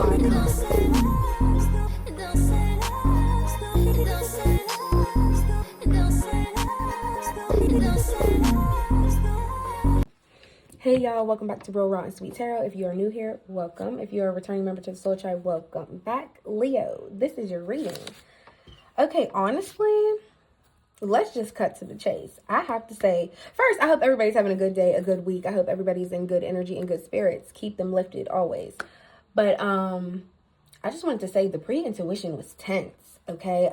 Hey y'all, welcome back to Real Raw and Sweet Tarot. If you are new here, welcome. If you're a returning member to the Soul Tribe, welcome back. Leo, this is your reading. Okay, honestly, let's just cut to the chase. I have to say, first, I hope everybody's having a good day, a good week. I hope everybody's in good energy and good spirits. Keep them lifted always. But I just wanted to say the pre-intuition was tense, okay?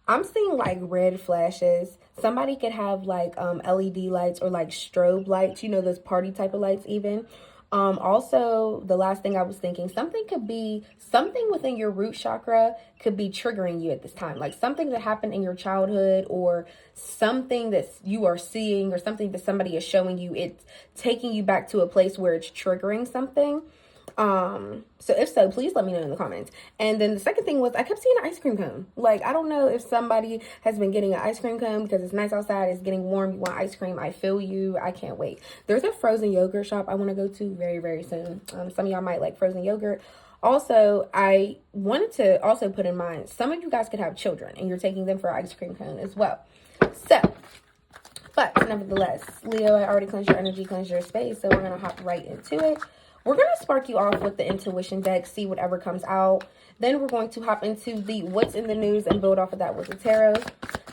I'm seeing like red flashes. Somebody could have like LED lights or like strobe lights, you know, those party type of lights even. Also, the last thing I was thinking, something within your root chakra could be triggering you at this time. Like something that happened in your childhood or something that you are seeing or something that somebody is showing you. It's taking you back to a place where it's triggering something. So if so, please let me know in the comments. And then the second thing was I kept seeing an ice cream cone. Like, I don't know if somebody has been getting an ice cream cone because it's nice outside, it's getting warm, you want ice cream. I feel you. I can't wait. There's a frozen yogurt shop I want to go to very, very soon. Some of y'all might like frozen yogurt. Also, I wanted to also put in mind, some of you guys could have children and you're taking them for ice cream cone as well. So, but nevertheless, Leo, I already cleansed your energy, cleansed your space. So we're going to hop right into it. We're going to spark you off with the intuition deck, see whatever comes out. Then we're going to hop into the what's in the news and build off of that with the tarot.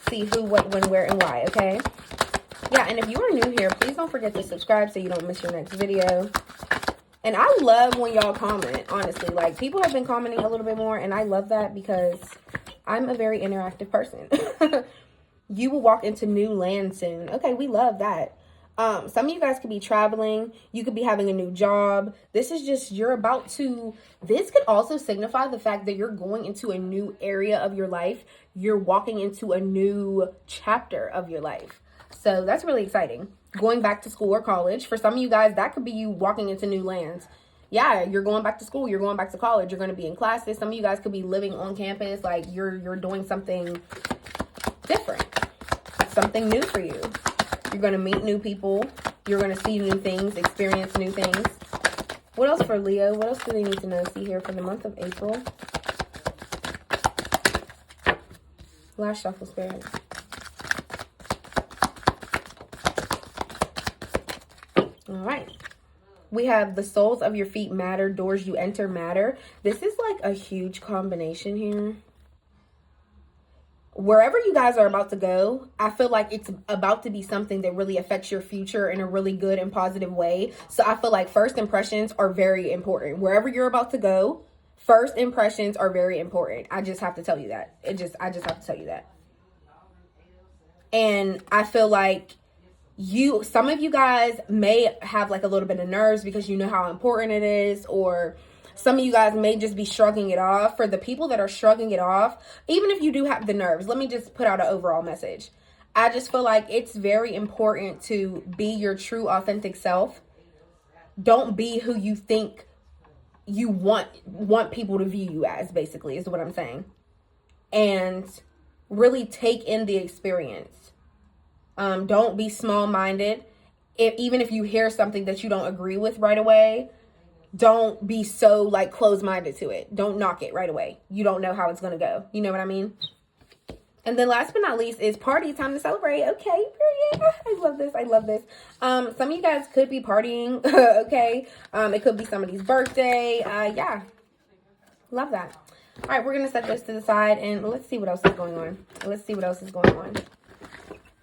See who, what, when, where, and why, okay? Yeah, and if you are new here, please don't forget to subscribe so you don't miss your next video. And I love when y'all comment, honestly. Like, people have been commenting a little bit more, and I love that because I'm a very interactive person. You will walk into new land soon. Okay, we love that. Some of you guys could be traveling. You could be having a new job. This is just, this could also signify the fact that you're going into a new area of your life. You're walking into a new chapter of your life. So that's really exciting. Going back to school or college. For some of you guys, that could be you walking into new lands. Yeah, you're going back to school. You're going back to college. You're going to be in classes. Some of you guys could be living on campus. Like you're doing something different. Something new for you. You're going to meet new people. You're going to see new things, experience new things. What else for Leo? What else do they need to know? See here for the month of April. Last shuffle, Spirit. All right. We have the soles of your feet matter. Doors you enter matter. This is like a huge combination here. Wherever you guys are about to go, I feel like it's about to be something that really affects your future in a really good and positive way. So I feel like first impressions are very important. Wherever you're about to go, first impressions are very important. I just have to tell you that. I just have to tell you that. And I feel like some of you guys may have like a little bit of nerves because you know how important it is, or some of you guys may just be shrugging it off. For the people that are shrugging it off, even if you do have the nerves, let me just put out an overall message. I just feel like it's very important to be your true, authentic self. Don't be who you think you want people to view you as, basically, is what I'm saying. And really take in the experience. Don't be small-minded. Even if you hear something that you don't agree with right away, don't be so like closed-minded to it. Don't knock it right away. You don't know how it's going to go. You know what I mean? And then last but not least is party time to celebrate. Okay, period. I love this. I love this. Some of you guys could be partying. Okay. It could be somebody's birthday. Yeah. Love that. All right, we're going to set this to the side and let's see what else is going on.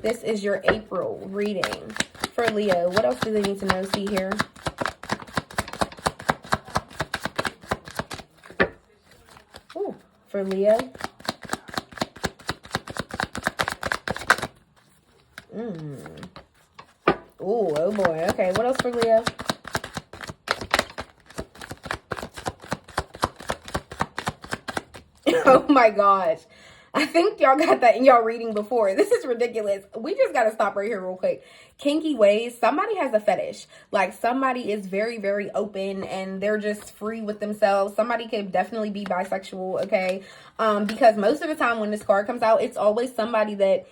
This is your April reading for Leo. What else do they need to know? See here. For Leo. Oh boy. Okay, what else for Leo? Oh my gosh. I think y'all got that in y'all reading before. This is ridiculous. We just got to stop right here real quick. Kinky ways. Somebody has a fetish. Like somebody is very, very open and they're just free with themselves. Somebody could definitely be bisexual, okay? Because most of the time when this card comes out, it's always somebody that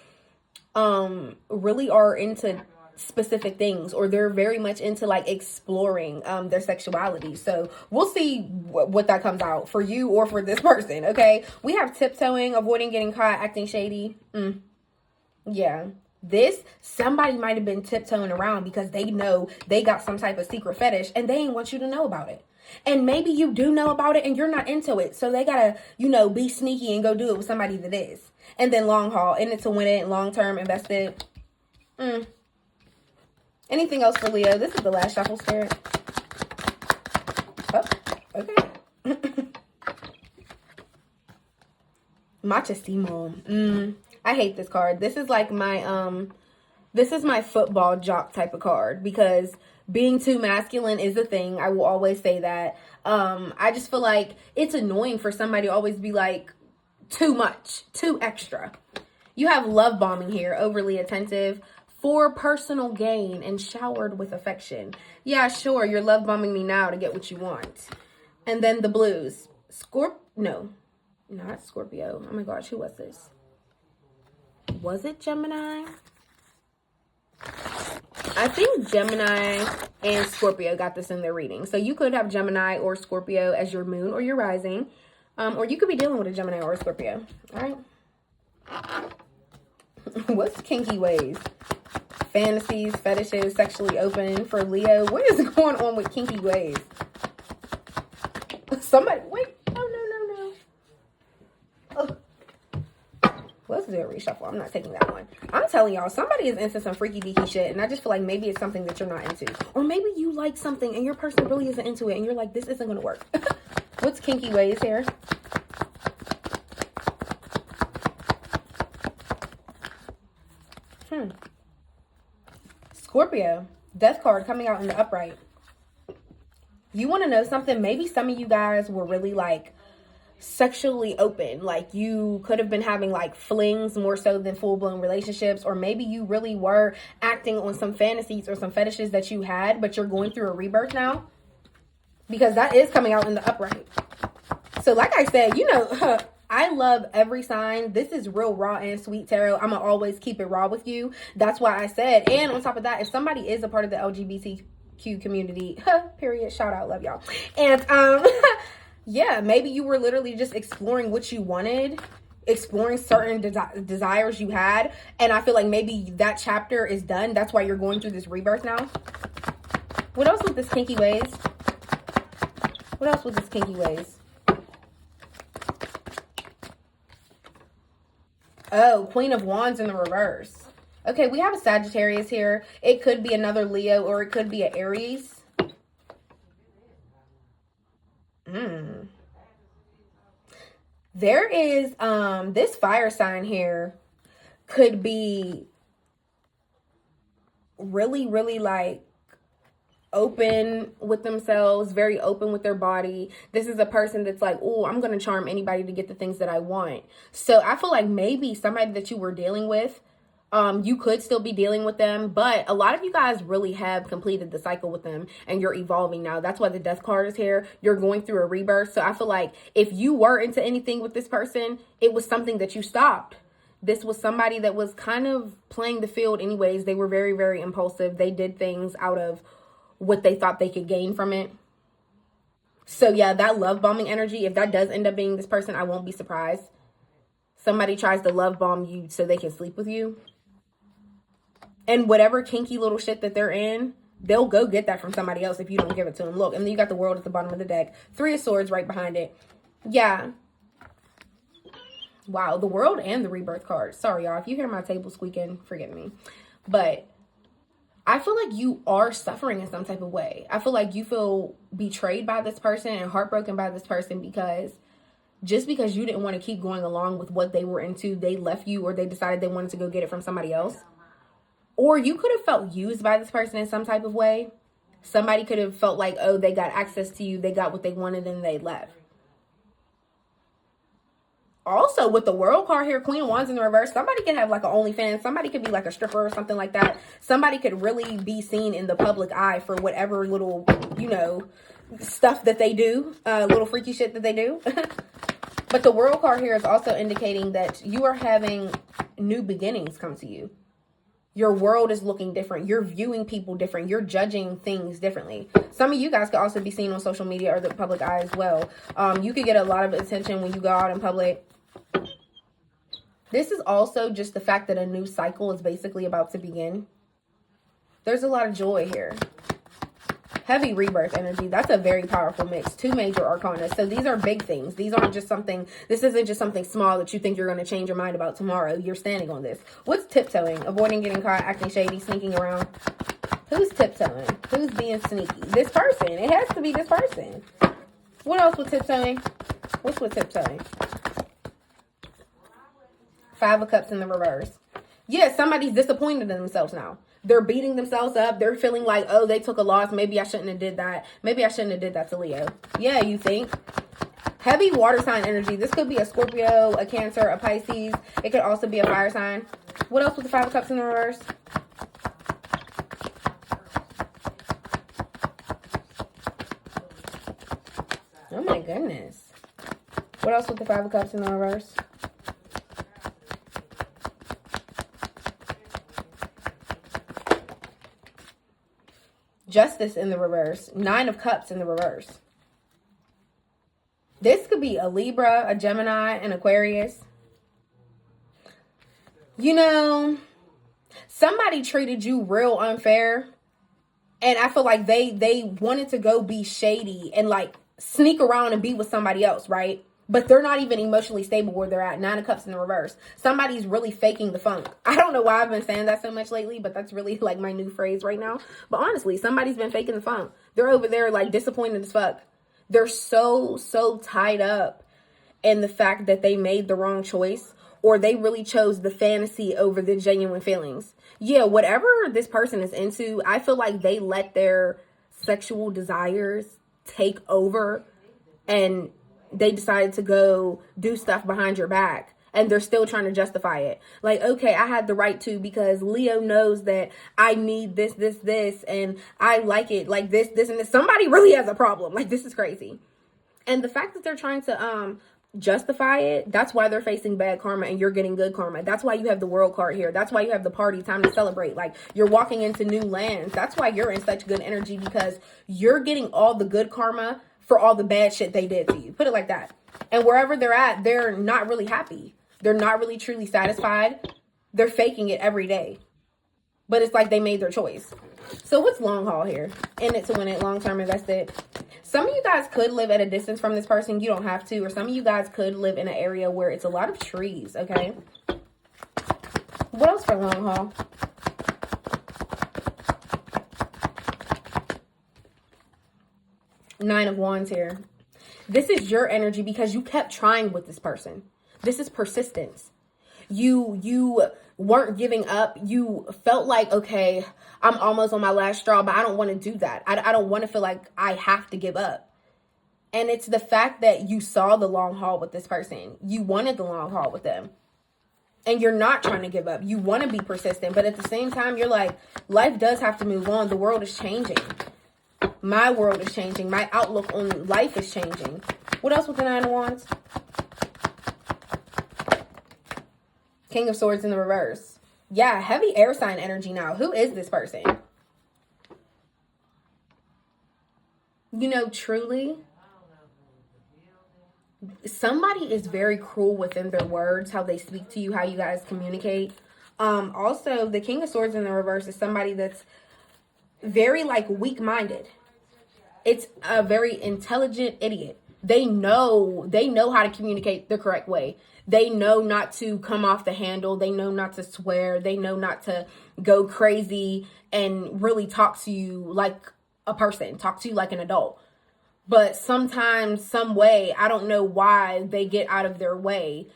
really are into specific things, or they're very much into like exploring their sexuality. So we'll see what that comes out for you or for this person. Okay, we have tiptoeing, avoiding getting caught, acting shady. Yeah, this, somebody might have been tiptoeing around because they know they got some type of secret fetish and they ain't want you to know about it. And maybe you do know about it and you're not into it, so they gotta, be sneaky and go do it with somebody that is. And then long haul, in it to win it, long term invested. Anything else for Leo? This is the last shuffle, Spirit. Oh, okay. Machismo. I hate this card. This is like my football jock type of card, because being too masculine is a thing. I will always say that. I just feel like it's annoying for somebody to always be like too much, too extra. You have love bombing here, overly attentive, for personal gain, and showered with affection. Yeah, sure, you're love bombing me now to get what you want. And then the blues. No, not Scorpio. Oh my gosh, who was this? Was it Gemini? I think Gemini and Scorpio got this in their reading. So you could have Gemini or Scorpio as your moon or your rising. Or you could be dealing with a Gemini or a Scorpio. All right. What's kinky ways? Fantasies, fetishes, sexually open for Leo. What is going on with kinky ways? Somebody, wait. Oh, no. Oh. Let's do a reshuffle. I'm not taking that one. I'm telling y'all, somebody is into some freaky deaky shit, and I just feel like maybe it's something that you're not into. Or maybe you like something and your person really isn't into it, and you're like, this isn't going to work. What's kinky ways here? Scorpio, death card coming out in the upright. You want to know something? Maybe some of you guys were really like sexually open. Like you could have been having like flings more so than full-blown relationships. Or maybe you really were acting on some fantasies or some fetishes that you had, but you're going through a rebirth now. Because that is coming out in the upright. So like I said, I love every sign. This is real raw and sweet tarot. I'm going to always keep it raw with you. That's why I said, and on top of that, if somebody is a part of the LGBTQ community, period, shout out, love y'all. And, yeah, maybe you were literally just exploring what you wanted, exploring certain desires you had. And I feel like maybe that chapter is done. That's why you're going through this rebirth now. What else with this kinky ways? What else with this kinky ways? Oh, Queen of Wands in the reverse. Okay, we have a Sagittarius here. It could be another Leo, or it could be an Aries. There is, this fire sign here could be really, really like open with themselves, very open with their body. This is a person that's like, oh, I'm going to charm anybody to get the things that I want. So I feel like maybe somebody that you were dealing with, you could still be dealing with them, but a lot of you guys really have completed the cycle with them and you're evolving now. That's why the death card is here. You're going through a rebirth. So I feel like if you were into anything with this person, it was something that you stopped. This was somebody that was kind of playing the field anyways. They were very, very impulsive. They did things out of what they thought they could gain from it. So yeah, that love bombing energy, if that does end up being this person, I won't be surprised. Somebody tries to love bomb you so they can sleep with you. And whatever kinky little shit that they're in, they'll go get that from somebody else if you don't give it to them. Look, and then you got the World at the bottom of the deck. 3 of Swords right behind it. Yeah. Wow, the World and the Rebirth card. Sorry, y'all. If you hear my table squeaking, forgive me. But I feel like you are suffering in some type of way. I feel like you feel betrayed by this person and heartbroken by this person because just because you didn't want to keep going along with what they were into, they left you, or they decided they wanted to go get it from somebody else. Or you could have felt used by this person in some type of way. Somebody could have felt like, oh, they got access to you, they got what they wanted, and they left. Also, with the World card here, Queen of Wands in the reverse, somebody could have like an OnlyFans. Somebody could be like a stripper or something like that. Somebody could really be seen in the public eye for whatever little, stuff that they do. Little freaky shit that they do. But the World card here is also indicating that you are having new beginnings come to you. Your world is looking different. You're viewing people different. You're judging things differently. Some of you guys could also be seen on social media or the public eye as well. You could get a lot of attention when you go out in public. This is also just the fact that a new cycle is basically about to begin. There's a lot of joy here. Heavy rebirth energy. That's a very powerful mix. 2 major arcana. So these are big things. These aren't just something, this isn't just something small that you think you're going to change your mind about tomorrow. You're standing on this. What's tiptoeing? Avoiding getting caught, acting shady, sneaking around. Who's tiptoeing? Who's being sneaky? This person. It has to be this person. What else with tiptoeing? What's with tiptoeing? 5 of Cups in the reverse. Yeah, somebody's disappointed in themselves now. They're beating themselves up. They're feeling like, oh, they took a loss. Maybe I shouldn't have did that. Maybe I shouldn't have did that to Leo. Yeah, you think. Heavy water sign energy. This could be a Scorpio, a Cancer, a Pisces. It could also be a fire sign. What else with the 5 of Cups in the reverse? Oh my goodness. What else with the 5 of Cups in the reverse? Justice in the reverse. 9 of Cups in the reverse. This could be a Libra, a Gemini, an Aquarius. You know, somebody treated you real unfair. And I feel like they wanted to go be shady and like sneak around and be with somebody else, right? But they're not even emotionally stable where they're at. 9 of Cups in the reverse. Somebody's really faking the funk. I don't know why I've been saying that so much lately, but that's really like my new phrase right now. But honestly, somebody's been faking the funk. They're over there like disappointed as fuck. They're so tied up in the fact that they made the wrong choice, or they really chose the fantasy over the genuine feelings. Yeah, whatever this person is into, I feel like they let their sexual desires take over, and they decided to go do stuff behind your back, and they're still trying to justify it. Like, okay, I had the right to because Leo knows that I need this, and I like it like this, and this. Somebody really has a problem. Like, this is crazy. And the fact that they're trying to justify it, that's why they're facing bad karma and you're getting good karma. That's why you have the World card here. That's why you have the party, time to celebrate. Like, you're walking into new lands. That's why you're in such good energy, because you're getting all the good karma for all the bad shit they did to you. Put it like that. And wherever they're at, they're not really happy. They're not really truly satisfied. They're faking it every day. But it's like they made their choice. So what's long haul here? In it to win it, long-term invested. Some of you guys could live at a distance from this person. You don't have to. Or some of you guys could live in an area where it's a lot of trees, okay? What else for long haul? Nine of Wands here. This is your energy because you kept trying with this person. This is persistence. You weren't giving up. You felt like, okay, I'm almost on my last straw, but I don't want to do that. I don't want to feel like I have to give up. And it's the fact that you saw the long haul with this person. You wanted the long haul with them. And you're not trying to give up. You want to be persistent. But at the same time, you're like, life does have to move on. The world is changing. My world is changing. My outlook on life is changing. What else with the 9 of Wands? King of Swords in the reverse. Yeah, heavy air sign energy now. Who is this person? You know, truly, somebody is very cruel within their words, how they speak to you, how you guys communicate. Also, the King of Swords in the reverse is somebody that's very like weak-minded. It's a very intelligent idiot. They know how to communicate the correct way. They know not to come off the handle. They know not to swear. They know not to go crazy and really talk to you like a person, talk to you like an adult. But sometimes, some way, I don't know why they get out of their way.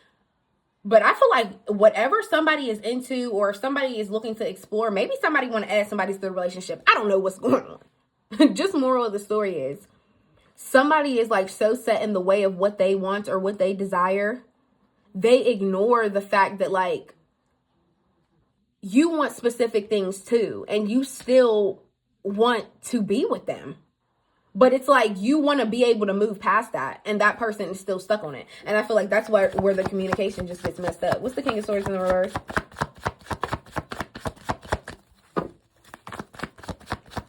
But I feel like whatever somebody is into, or if somebody is looking to explore, maybe somebody want to add somebody to the relationship. I don't know what's going on. Just moral of the story is, somebody is like so set in the way of what they want or what they desire. They ignore the fact that like you want specific things too, and you still want to be with them. But it's like you want to be able to move past that, and that person is still stuck on it. And I feel like that's where the communication just gets messed up. What's the King of Swords in the reverse?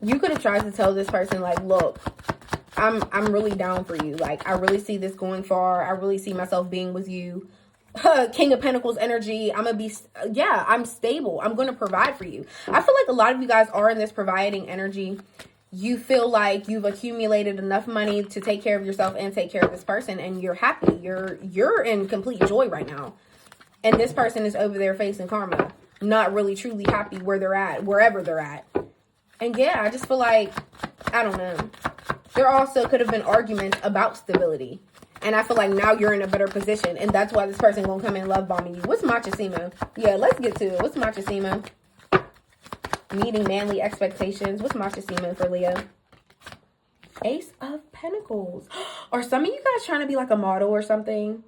You could have tried to tell this person, like, look, I'm really down for you. Like, I really see this going far. I really see myself being with you. King of Pentacles energy. I'm stable. I'm going to provide for you. I feel like a lot of you guys are in this providing energy. You feel like you've accumulated enough money to take care of yourself and take care of this person, and you're happy. You're in complete joy right now. And this person is over there facing karma, not really truly happy where they're at, wherever they're at. And yeah, I just feel like, I don't know. There also could have been arguments about stability. And I feel like now you're in a better position. And that's why this person gonna come in love bombing you. What's Machasimo? Yeah, let's get to it. What's Machasimo? Meeting manly expectations. What's Machasimo for Leo? Ace of Pentacles. Are some of you guys trying to be like a model or something?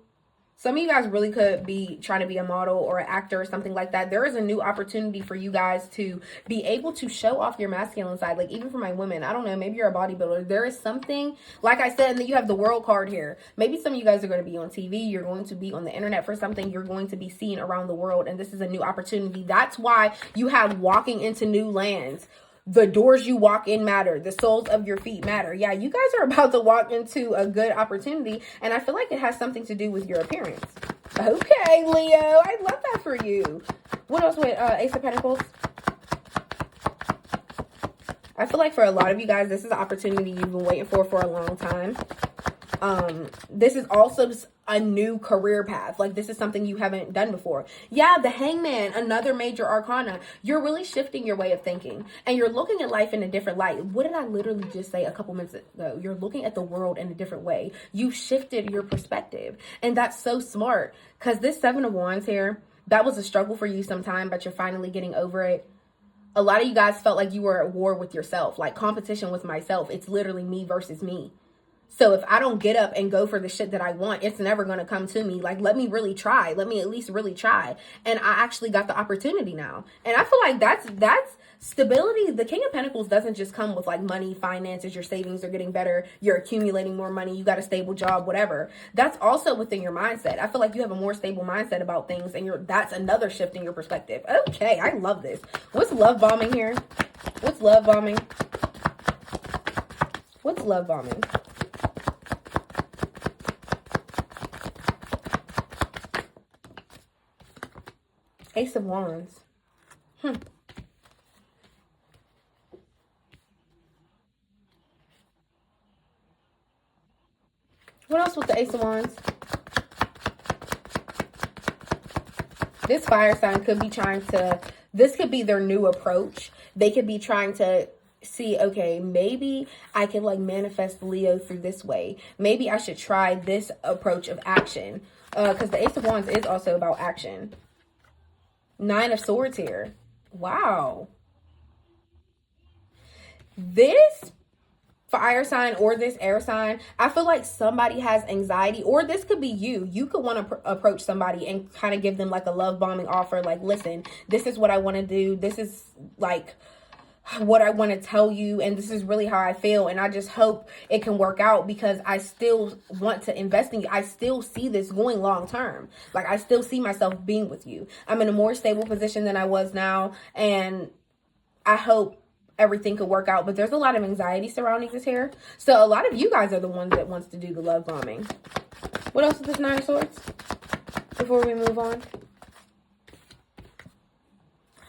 Some of you guys really could be trying to be a model or an actor or something like that. There is a new opportunity for you guys to be able to show off your masculine side. Like, even for my women, I don't know, maybe you're a bodybuilder. There is something, like I said, and then you have the world card here. Maybe some of you guys are going to be on TV. You're going to be on the internet for something. You're going to be seen around the world. And this is a new opportunity. That's why you have walking into new lands. The doors you walk in matter. The soles of your feet matter. Yeah, you guys are about to walk into a good opportunity. And I feel like it has something to do with your appearance. Okay, Leo. I love that for you. What else with Ace of Pentacles? I feel like for a lot of you guys, this is an opportunity you've been waiting for a long time. This is also a new career path. Like, this is something you haven't done before. Yeah, the Hangman, another major arcana. You're really shifting your way of thinking, and you're looking at life in a different light. What did I literally just say a couple minutes ago? You're looking at the world in a different way. You shifted your perspective, and that's so smart, because this Seven of Wands here, that was a struggle for you sometime, but you're finally getting over it. A lot of you guys felt like you were at war with yourself, like competition with myself. It's literally me versus me. So if I don't get up and go for the shit that I want, it's never going to come to me. Like, let me really try. Let me at least really try. And I actually got the opportunity now. And I feel like that's stability. The King of Pentacles doesn't just come with like money, finances, your savings are getting better, you're accumulating more money, you got a stable job, whatever. That's also within your mindset. I feel like you have a more stable mindset about things, and that's another shift in your perspective. Okay, I love this. What's love bombing here? What's love bombing? What's love bombing? Ace of Wands. What else with the Ace of Wands? This fire sign could be trying to, this could be their new approach. They could be trying to see, okay, maybe I can like manifest Leo through this way. Maybe I should try this approach of action. Because the Ace of Wands is also about action. Nine of Swords here. Wow. This fire sign or this air sign, I feel like somebody has anxiety, or this could be you. You could want to approach somebody and kind of give them like a love bombing offer. Like, listen, this is what I want to do. This is like what I want to tell you, and this is really how I feel, and I just hope it can work out, because I still want to invest in you. I still see this going long term. Like, I still see myself being with you. I'm in a more stable position than I was now, and I hope everything could work out. But there's a lot of anxiety surrounding this here, so a lot of you guys are the ones that wants to do the love bombing. What else is this Nine of Swords before we move on?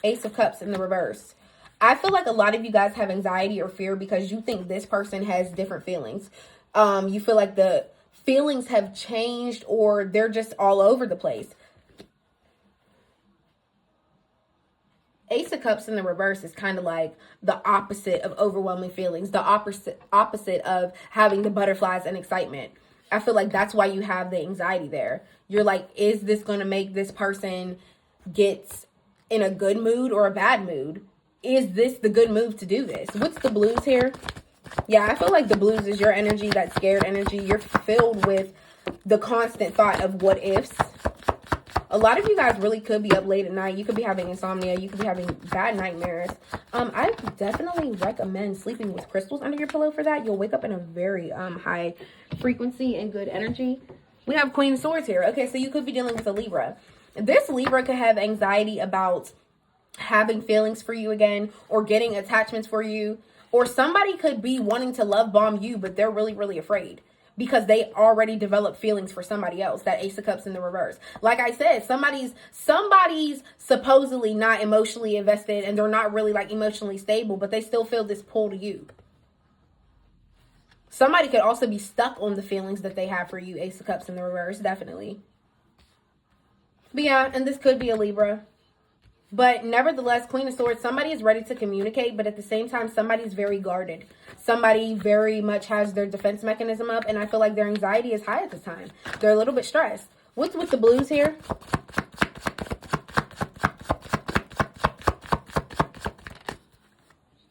Ace of Cups in the reverse. I feel like a lot of you guys have anxiety or fear because you think this person has different feelings. You feel like the feelings have changed, or they're just all over the place. Ace of Cups in the reverse is kind of like the opposite of overwhelming feelings, the opposite of having the butterflies and excitement. I feel like that's why you have the anxiety there. You're like, is this going to make this person get in a good mood or a bad mood? Is this the good move to do this? What's the blues here? Yeah, I feel like the blues is your energy, that scared energy. You're filled with the constant thought of what ifs. A lot of you guys really could be up late at night. You could be having insomnia. You could be having bad nightmares. I definitely recommend sleeping with crystals under your pillow for that. You'll wake up in a very high frequency and good energy. We have Queen of Swords here. Okay, so you could be dealing with a Libra. This Libra could have anxiety about having feelings for you again, or getting attachments for you. Or somebody could be wanting to love bomb you, but they're really, really afraid because they already developed feelings for somebody else. That Ace of Cups in the reverse. Like I said, somebody's supposedly not emotionally invested and they're not really like emotionally stable, but they still feel this pull to you. Somebody could also be stuck on the feelings that they have for you, Ace of Cups in the reverse, definitely. But yeah, and this could be a Libra. But nevertheless, Queen of Swords, somebody is ready to communicate, but at the same time, somebody's very guarded. Somebody very much has their defense mechanism up, and I feel like their anxiety is high at this time. They're a little bit stressed. What's with the blues here?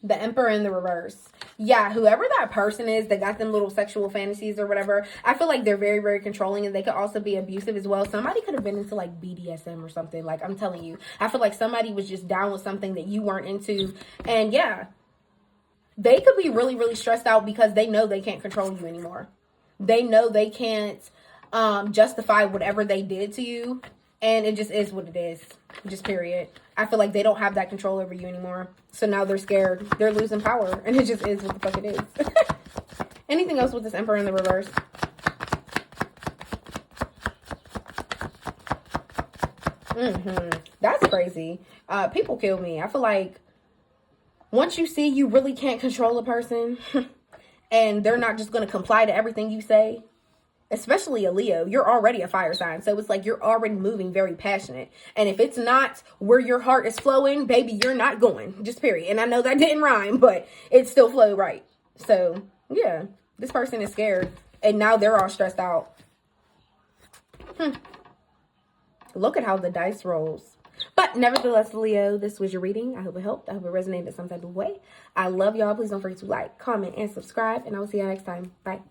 The Emperor in the reverse. Yeah, whoever that person is that got them little sexual fantasies or whatever, I feel like they're very, very controlling, and they could also be abusive as well. Somebody could have been into like BDSM or something. Like, I'm telling you, I feel like somebody was just down with something that you weren't into. And yeah, they could be really, really stressed out because they know they can't control you anymore. They know they can't justify whatever they did to you. And it just is what it is. Just period. I feel like they don't have that control over you anymore. So now they're scared. They're losing power. And it just is what the fuck it is. Anything else with this Emperor in the reverse? That's crazy. People kill me. I feel like once you see you really can't control a person and they're not just going to comply to everything you say, especially a Leo, you're already a fire sign. So it's like you're already moving very passionate. And if it's not where your heart is flowing, baby, you're not going. Just period. And I know that didn't rhyme, but it still flowed right. So yeah, this person is scared. And now they're all stressed out. Look at how the dice rolls. But nevertheless, Leo, this was your reading. I hope it helped. I hope it resonated some type of way. I love y'all. Please don't forget to like, comment, and subscribe. And I will see you next time. Bye.